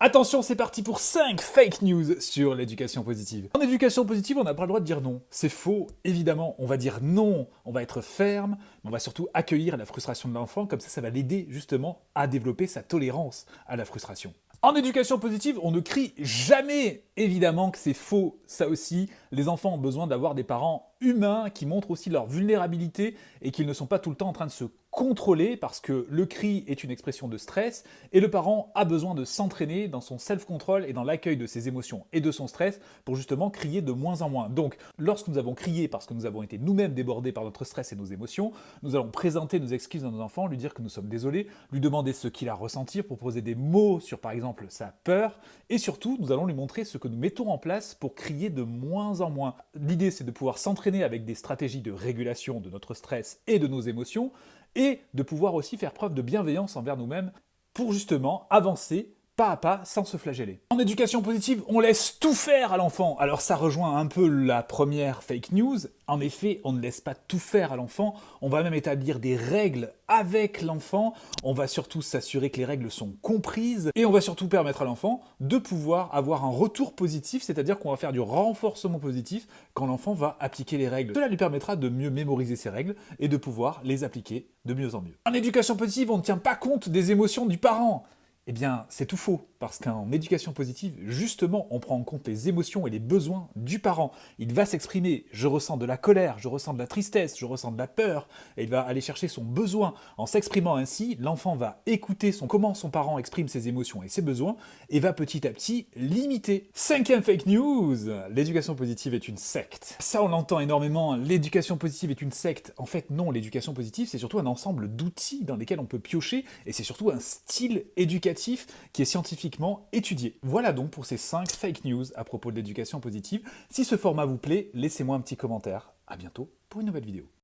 Attention, c'est parti pour 5 fake news sur l'éducation positive. En éducation positive, on n'a pas le droit de dire non. C'est faux, évidemment. On va dire non, on va être ferme, mais on va surtout accueillir la frustration de l'enfant. Comme ça va l'aider justement à développer sa tolérance à la frustration. En éducation positive, on ne crie jamais. Évidemment que c'est faux, ça aussi. Les enfants ont besoin d'avoir des parents humains qui montrent aussi leur vulnérabilité et qu'ils ne sont pas tout le temps en train de se contrôler parce que le cri est une expression de stress et le parent a besoin de s'entraîner dans son self-control et dans l'accueil de ses émotions et de son stress pour justement crier de moins en moins. Donc, lorsque nous avons crié parce que nous avons été nous-mêmes débordés par notre stress et nos émotions, nous allons présenter nos excuses à nos enfants, lui dire que nous sommes désolés, lui demander ce qu'il a ressenti, proposer des mots sur par exemple sa peur et surtout, nous allons lui montrer ce que nous mettons en place pour crier de moins en moins. L'idée, c'est de pouvoir s'entraîner avec des stratégies de régulation de notre stress et de nos émotions et de pouvoir aussi faire preuve de bienveillance envers nous-mêmes pour justement avancer pas à pas sans se flageller. En éducation positive, on laisse tout faire à l'enfant. Alors ça rejoint un peu la première fake news. En effet, on ne laisse pas tout faire à l'enfant. On va même établir des règles avec l'enfant. On va surtout s'assurer que les règles sont comprises. Et on va surtout permettre à l'enfant de pouvoir avoir un retour positif, c'est-à-dire qu'on va faire du renforcement positif quand l'enfant va appliquer les règles. Cela lui permettra de mieux mémoriser ses règles et de pouvoir les appliquer de mieux en mieux. En éducation positive, on ne tient pas compte des émotions du parent. Eh bien, c'est tout faux, parce qu'en éducation positive, justement, on prend en compte les émotions et les besoins du parent. Il va s'exprimer, je ressens de la colère, je ressens de la tristesse, je ressens de la peur, et il va aller chercher son besoin. En s'exprimant ainsi, l'enfant va écouter comment son parent exprime ses émotions et ses besoins, et va petit à petit l'imiter. 5e fake news, l'éducation positive est une secte. Ça, on l'entend énormément, l'éducation positive est une secte. En fait, non, l'éducation positive, c'est surtout un ensemble d'outils dans lesquels on peut piocher, et c'est surtout un style éducatif qui est scientifiquement étudié. Voilà donc pour ces 5 fake news à propos de l'éducation positive. Si ce format vous plaît, laissez-moi un petit commentaire. À bientôt pour une nouvelle vidéo.